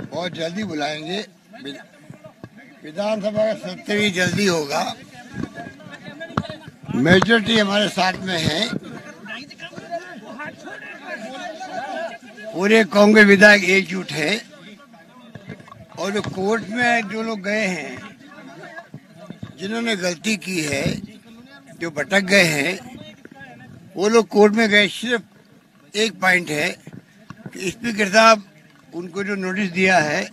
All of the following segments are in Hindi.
बहुत जल्दी बुलाएंगे। विधानसभा का सत्र भी जल्दी होगा। मेजोरिटी हमारे साथ में है। पूरे कांग्रेस विधायक एकजुट है। और जो कोर्ट में जो लोग गए हैं, जिन्होंने गलती की है, जो भटक गए हैं, वो लोग कोर्ट में गए। सिर्फ एक पॉइंट है कि स्पीकर साहब उनको जो नोटिस दिया है,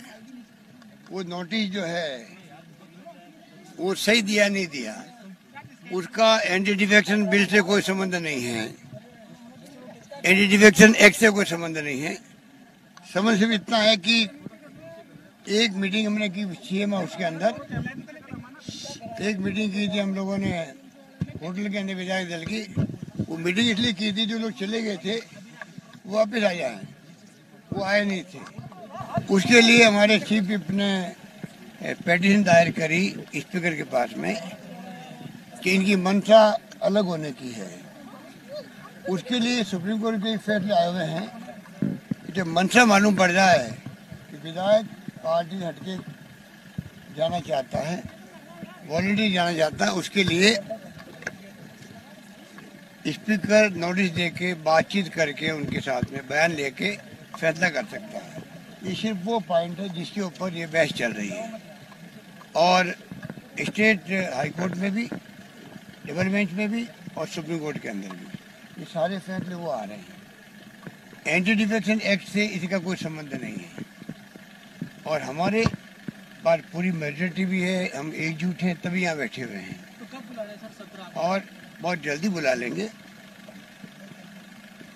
वो नोटिस जो है वो सही दिया नहीं दिया। उसका एंटी डिफेक्शन बिल से कोई संबंध नहीं है, एंटी डिफेक्शन एक्ट से कोई संबंध नहीं है। समझ सिर्फ इतना है कि एक मीटिंग हमने की सीएम हाउस के अंदर, एक मीटिंग की थी हम लोगों ने होटल के अंदर विधायक दल की। वो मीटिंग इसलिए की थी, जो लोग चले गए थे वो वापस आ जाए, वो आए नहीं थे। उसके लिए हमारे चीफ विप ने पेटिशन दायर करी स्पीकर के पास में कि इनकी मंशा अलग होने की है। उसके लिए सुप्रीम कोर्ट के फैसले आए हुए हैं कि जब मंशा मालूम पड़ जाए कि विधायक पार्टी हटके जाना चाहता है, वॉलंटरी जाना चाहता है, उसके लिए स्पीकर नोटिस देके बातचीत करके उनके साथ में बयान लेके फैसला कर सकता है। ये सिर्फ वो पॉइंट है जिसके ऊपर ये बहस चल रही है। और स्टेट हाई कोर्ट में भी, डबल बेंच में भी और सुप्रीम कोर्ट के अंदर भी ये सारे फैसले वो आ रहे हैं। एंटी डिफेक्शन एक्ट से इसका कोई संबंध नहीं है। और हमारे पास पूरी मेजोरिटी भी है, हम एकजुट हैं, तभी यहाँ बैठे हुए हैं। तो कब बुला रहे हैं सर सत्र? और बहुत जल्दी बुला लेंगे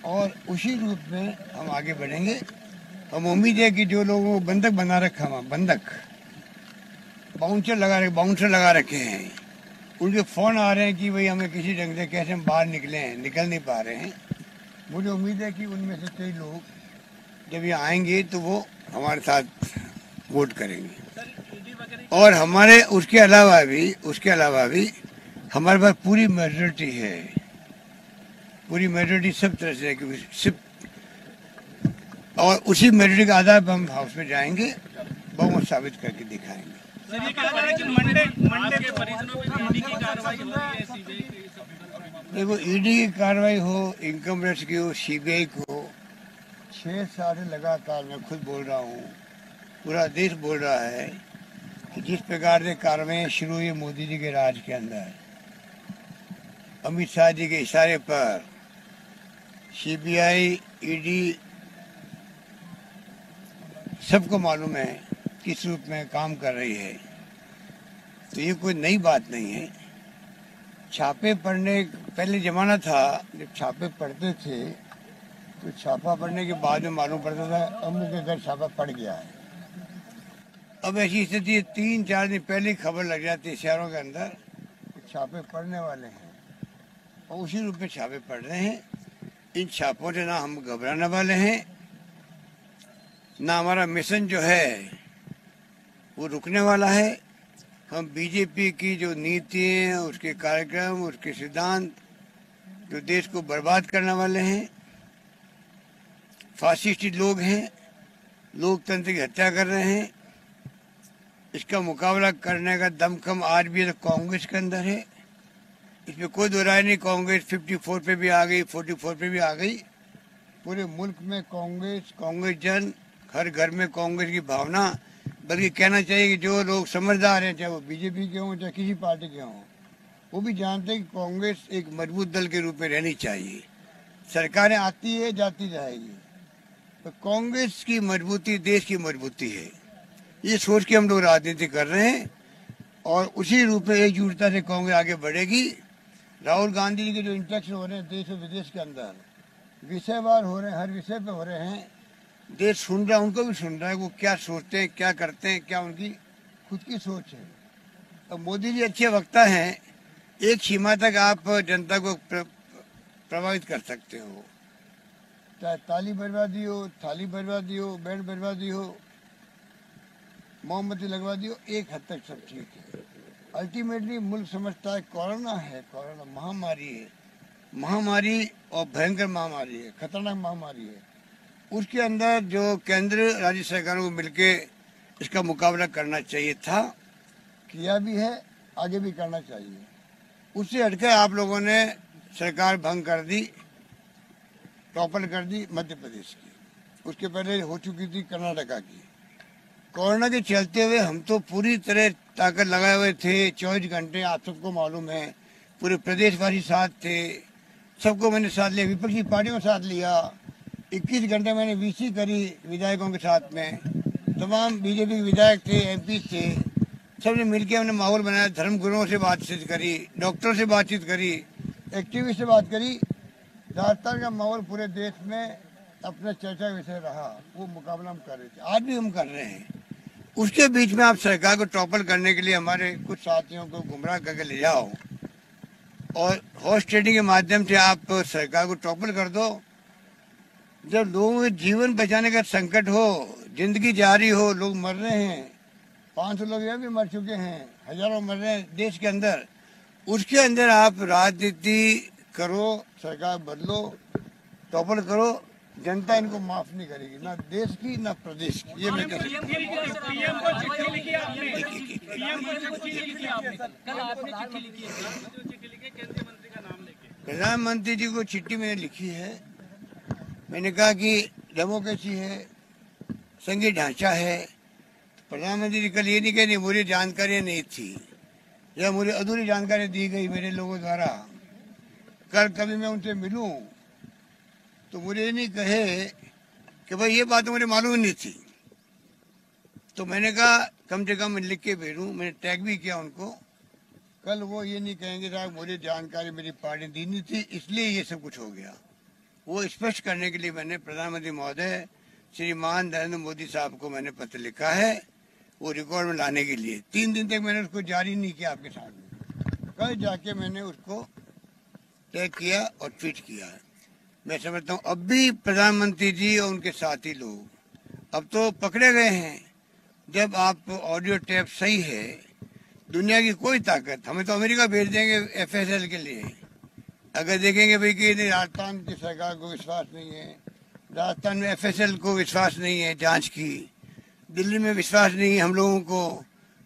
और उसी रूप में हम आगे बढ़ेंगे। हम उम्मीद है कि जो लोगों को बंधक बना रखा हुआ, बंधक बाउंसर लगा रखे हैं, उनके फ़ोन आ रहे हैं कि भाई हमें किसी ढंग से कैसे हम बाहर निकले हैं, निकल नहीं पा रहे हैं। मुझे उम्मीद है कि उनमें से कई लोग जब ये आएंगे तो वो हमारे साथ वोट करेंगे। और हमारे उसके अलावा भी हमारे पास पूरी मेजोरिटी है, पूरी मेजोरिटी सब तरह से, क्योंकि सिर्फ और उसी मेजोरिटी के आधार पर हम हाउस में जाएंगे, बहुमत साबित करके दिखाएंगे। सर ये कहा जा रहा है कि मंडे के परिजनों पे ईडी की कार्रवाई हो रही है, सीबीआई की। देखो, ईडी की कार्रवाई हो, इनकम टैक्स की हो, सीबीआई की हो, 6 साल से लगातार मैं खुद बोल रहा हूँ, पूरा देश बोल रहा है कि जिस प्रकार से कार्रवाई शुरू हुई मोदी जी के राज के अंदर, अमित शाह जी के इशारे पर सीबीआई, ईडी, सबको मालूम है किस रूप में काम कर रही है। तो ये कोई नई बात नहीं है। छापे पड़ने पहले ज़माना था जब छापे पड़ते थे तो छापा पड़ने के बाद में मालूम पड़ता था अम्मू के घर छापा पड़ गया है। अब ऐसी स्थिति है, 3-4 दिन पहले ही खबर लग जाती है शहरों के अंदर कि छापे पड़ने वाले हैं, और उसी रूप में छापे पड़ रहे हैं। इन छापों से ना हम घबराने वाले हैं, ना हमारा मिशन जो है वो रुकने वाला है। हम बीजेपी की जो नीति हैं, उसके कार्यक्रम, उसके सिद्धांत जो देश को बर्बाद करने वाले हैं, फासिस्टी लोग हैं, लोकतंत्र की हत्या कर रहे हैं, इसका मुकाबला करने का दमखम आज भी तो कांग्रेस के अंदर है। इसमें कोई दो राय नहीं। कांग्रेस 54 पे भी आ गई, 44 पे भी आ गई। पूरे मुल्क में कांग्रेस जन, हर घर में कांग्रेस की भावना। बल्कि कहना चाहिए कि जो लोग समझदार हैं, चाहे वो बीजेपी के हों चाहे किसी पार्टी के हों, वो भी जानते हैं कि कांग्रेस एक मजबूत दल के रूप में रहनी चाहिए। सरकारें आती है, जाती जाएगी, तो कांग्रेस की मजबूती देश की मजबूती है। ये सोच के हम लोग राजनीति कर रहे हैं और उसी रूप में एकजुटता से कांग्रेस आगे बढ़ेगी। राहुल गांधी जी के जो इंटरेक्शन हो रहे हैं देश और विदेश के अंदर, विषयवार हो रहे हैं, हर विषय पे हो रहे हैं, देश सुन रहा है, उनको भी सुन रहा है, वो क्या सोचते हैं, क्या करते हैं, क्या उनकी खुद की सोच है। अब मोदी जी अच्छे वक्ता हैं, एक सीमा तक आप जनता को प्रभावित कर सकते हो, चाहे ताली बर्बादी हो, थाली बर्बादी हो, बेड बर्बादी हो, मोमबत्ती लगवा दी हो, एक हद तक सब ठीक है। अल्टीमेटली मुल्क समझता है कोरोना है, कोरोना महामारी है, महामारी और भयंकर महामारी है, खतरनाक महामारी है। उसके अंदर जो केंद्र राज्य सरकारों को मिलके इसका मुकाबला करना चाहिए था, किया भी है, आगे भी करना चाहिए। उससे हटकर आप लोगों ने सरकार भंग कर दी, टॉपल कर दी मध्य प्रदेश की। उसके पहले हो चुकी थी कर्नाटका की। कोरोना के चलते हुए हम तो पूरी तरह ताकत लगाए हुए थे, 24 घंटे, आप सबको मालूम है, पूरे प्रदेशवासी साथ थे, सबको मैंने साथ लिया, विपक्षी पार्टियों के साथ लिया। 21 घंटे मैंने वीसी करी विधायकों के साथ में, तमाम बीजेपी के विधायक थे, एमपी थे, सबने मिलकर हमने माहौल बनाया। धर्मगुरुओं से बातचीत करी, डॉक्टरों से बातचीत करी, एक्टिविस्ट से बात करी। राजस्थान का माहौल पूरे देश में अपना चर्चा विषय रहा, वो मुकाबला हम कर रहे थे, आज भी हम कर रहे हैं। उसके बीच में आप सरकार को टॉपल करने के लिए हमारे कुछ साथियों को गुमराह करके ले जाओ और हॉर्स ट्रेडिंग के माध्यम से आप सरकार को टॉपल कर दो। जब लोगों के जीवन बचाने का संकट हो, जिंदगी जारी हो, लोग मर रहे हैं, 500 लोग यह भी मर चुके हैं, हजारों मर रहे हैं देश के अंदर, उसके अंदर आप राजनीति करो, सरकार बदलो, टॉपल करो, जनता इनको माफ नहीं करेगी, ना देश की ना प्रदेश की। ये मैं कह सकता हूं। पीएम को चिट्ठी लिखी आपने, पीएम को चिट्ठी लिखी आपने, कल आपने चिट्ठी लिखी है, जो चिट्ठी लिखी केंद्रीय मंत्री का नाम लेके। प्रधानमंत्री जी को चिट्ठी मैंने लिखी है। मैंने कहा कि डेमोक्रेसी है, संघीय ढांचा है। प्रधानमंत्री जी कल ये नहीं कहे मुझे जानकारी नहीं थी या मुझे अधूरी जानकारी दी गई मेरे लोगों द्वारा। कल कभी मैं उनसे मिलूं तो मुझे ये नहीं कहे कि भाई ये बात मुझे मालूम ही नहीं थी। तो मैंने कहा कम से कम लिख के भेजूं, मैंने टैग भी किया उनको। कल वो ये नहीं कहेंगे साहब मुझे जानकारी मेरी पार्टी दी नहीं थी इसलिए ये सब कुछ हो गया। वो स्पष्ट करने के लिए मैंने प्रधानमंत्री महोदय श्रीमान नरेंद्र मोदी साहब को मैंने पत्र लिखा है, वो रिकॉर्ड में लाने के लिए। 3 दिन तक मैंने उसको जारी नहीं किया आपके सामने। कल जाके मैंने उसको टैग किया और ट्वीट किया। मैं समझता हूँ अब भी प्रधानमंत्री जी और उनके साथी लोग अब तो पकड़े गए हैं। जब आप ऑडियो टेप सही है, दुनिया की कोई ताकत, हमें तो अमेरिका भेज देंगे FSL के लिए। अगर देखेंगे भाई कि नहीं राजस्थान की सरकार को विश्वास नहीं है, राजस्थान में FSL को विश्वास नहीं है जांच की, दिल्ली में विश्वास नहीं है हम लोगों को,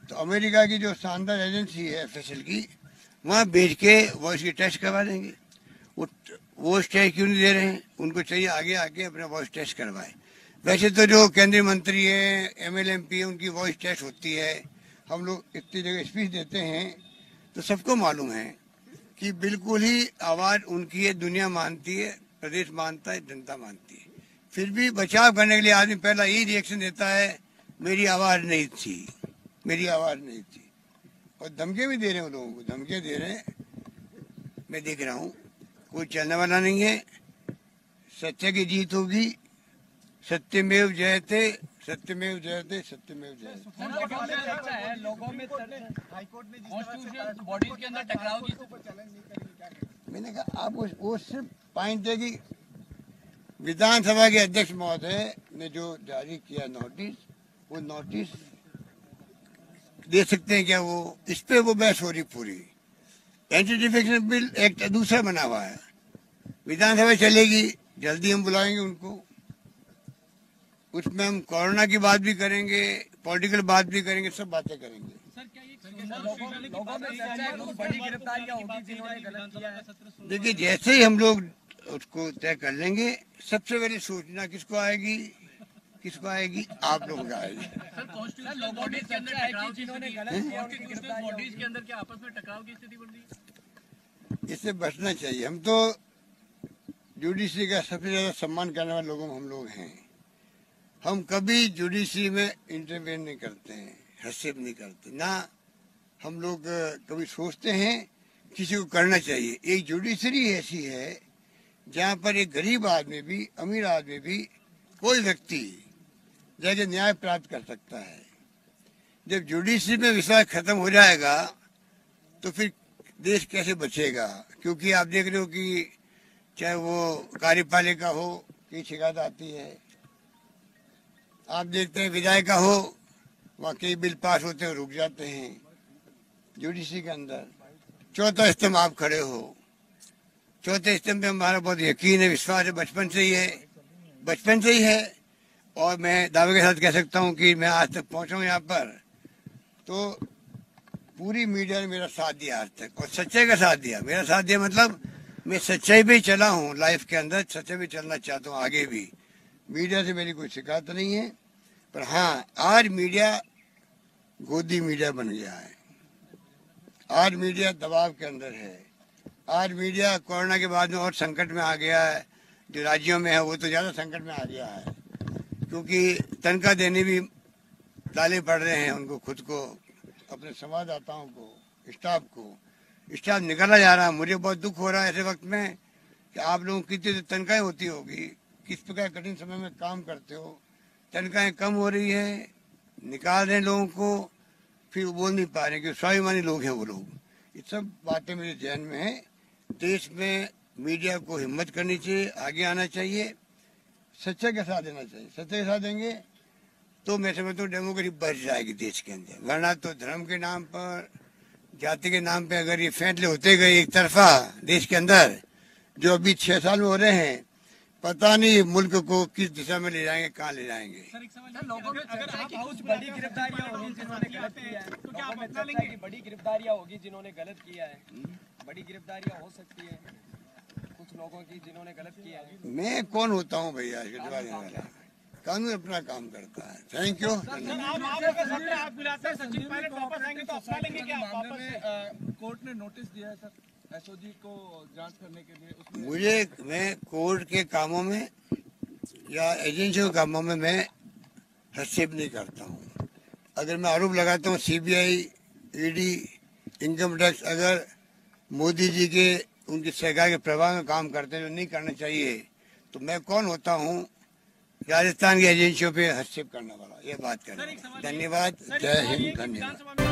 तो अमेरिका की जो शानदार एजेंसी है FSL की, वहाँ भेज के वॉइस की टेस्ट करवा देंगे। वो वॉइस टेस्ट क्यों नहीं दे रहे हैं? उनको चाहिए आगे आके अपना वॉइस टेस्ट करवाए। वैसे तो जो केंद्रीय मंत्री है, MLA MP है, उनकी वॉइस टेस्ट होती है। हम लोग इतनी जगह स्पीच देते हैं तो सबको मालूम है कि बिल्कुल ही आवाज़ उनकी है, दुनिया मानती है, प्रदेश मानता है, जनता मानती है। फिर भी बचाव करने के लिए आदमी पहला यही रिएक्शन देता है मेरी आवाज़ नहीं थी, मेरी आवाज़ नहीं थी। और धमके भी दे रहे हैं, उन लोगों को धमके दे रहे हैं, मैं देख रहा हूँ। कोई चलने वाला नहीं है, सत्य की जीत होगी, सत्यमेव जयते, सत्यमेव जयते, सत्यमेव जयते। लोगों में हाईकोर्ट ने कॉन्स्टिट्यूशनल बॉडीज के अंदर टकराव की। मैंने कहा आप वो सिर्फ पॉइंट है कि विधानसभा के अध्यक्ष महोदय ने जो जारी किया नोटिस, वो नोटिस दे सकते हैं क्या? वो इस पे वो बहस हो रही पूरी। एंटी डिफेक्शन बिल एक्ट दूसरा बना हुआ है, विधानसभा चलेगी, जल्दी हम बुलाएंगे उनको। उसमें हम कोरोना की बात भी करेंगे, पॉलिटिकल बात भी करेंगे, सब बातें करेंगे। देखिए जैसे ही हम लोग उसको तय कर लेंगे, सबसे पहले सूचना किसको आएगी, किसको आएगी? आप लोगों को आएगी। इससे बचना चाहिए। हम तो जुडिशरी का सबसे ज्यादा सम्मान करने वाले लोगों हम लोग हैं। हम कभी जुडिशरी में इंटरवेन नहीं करते हैं, हस्तक्षेप नहीं करते ना। हम लोग कभी सोचते हैं किसी को करना चाहिए। एक जुडिशरी ऐसी है जहाँ पर एक गरीब आदमी भी, अमीर आदमी भी, कोई व्यक्ति जाके न्याय प्राप्त कर सकता है। जब जुडिशरी में विश्वास खत्म हो जाएगा तो फिर देश कैसे बचेगा? क्योंकि आप देख रहे हो कि चाहे वो कार्यपालिका हो, की शिकायत आती है। आप देखते हैं विधायिका हो, वहाँ कई बिल पास होते हैं, रुक जाते हैं जुडिशरी के अंदर। चौथा स्तंभ आप खड़े हो, चौथे स्तंभ पे हमारा बहुत यकीन है, विश्वास है, बचपन से ही है बचपन से ही है। और मैं दावे के साथ कह सकता हूँ कि मैं आज तक पहुँचा हूँ यहाँ पर, तो पूरी मीडिया ने मेरा साथ दिया आज तक, और सच्चाई का साथ दिया। मेरा साथ दिया मतलब मैं सच्चाई पे ही चला हूँ लाइफ के अंदर, सच्चाई पे चलना चाहता हूँ आगे भी। मीडिया से मेरी कोई शिकायत नहीं है, पर हाँ आज मीडिया गोदी मीडिया बन गया है। आज मीडिया दबाव के अंदर है। आज मीडिया कोरोना के बाद में और संकट में आ गया है। जो राज्यों में है वो तो ज़्यादा संकट में आ गया है, क्योंकि तनख्वाह देने भी डाले पड़ रहे हैं उनको, खुद को, अपने संवाददाताओं को, स्टाफ को। स्टाफ निकला जा रहा है। मुझे बहुत दुख हो रहा है ऐसे वक्त में कि आप लोगों की कितनी तनख्वाहें होती होगी, किस प्रकार कठिन समय में काम करते हो, तनख्वाहें कम हो रही है, निकाल रहे हैं लोगों को, फिर वो बोल नहीं पा रहे कि स्वाभिमानी लोग हैं वो लोग। ये सब बातें मेरे जहन में है। देश में मीडिया को हिम्मत करनी चाहिए, आगे आना चाहिए, सच्चाई का साथ देना चाहिए। सच्चाई का साथ देंगे तो मैं समझता हूँ डेमोक्रेसी बढ़ जाएगी देश के अंदर। वरना तो धर्म के नाम पर, जाति के नाम पे अगर ये फैसले होते गए एक तरफा देश के अंदर, जो अभी 6 साल में हो रहे हैं, पता नहीं मुल्क को किस दिशा में ले जाएंगे, कहाँ ले जाएंगे। सर एक सवाल, लोगों में अगर आप कुछ बड़ी गिरफ्तारियां होगी जिन्होंने गलत किया है, तो क्या आप अपना लेंगे? बड़ी गिरफ्तारियां होगी जिन्होंने गलत किया है, बड़ी गिरफ्तारियां हो सकती है कुछ लोगों की जिन्होंने गलत किया है। मैं कौन होता हूँ भैया इसके जवाब देने वाला? कानून अपना काम करता है। Thank you. आप बुलाते हैं सचिन पायलट वापस आएंगे तो अपना लेंगे क्या? मामले में कोर्ट ने नोटिस दिया है सर एसओजी को जांच करने के लिए। उसमें मैं कोर्ट के कामों में या एजेंसियों के कामों में मैं हस्तक्षेप नहीं करता हूँ। अगर मैं आरोप लगाता हूँ सीबीआई, ईडी, इनकम टैक्स अगर मोदी जी के उनकी सरकार के प्रभाव में काम करते हैं जो नहीं करना चाहिए, तो मैं कौन होता हूँ राजस्थान की एजेंसियों पे हस्तक्षेप करने वाला, ये बात करना। धन्यवाद। जय हिंद। धन्यवाद।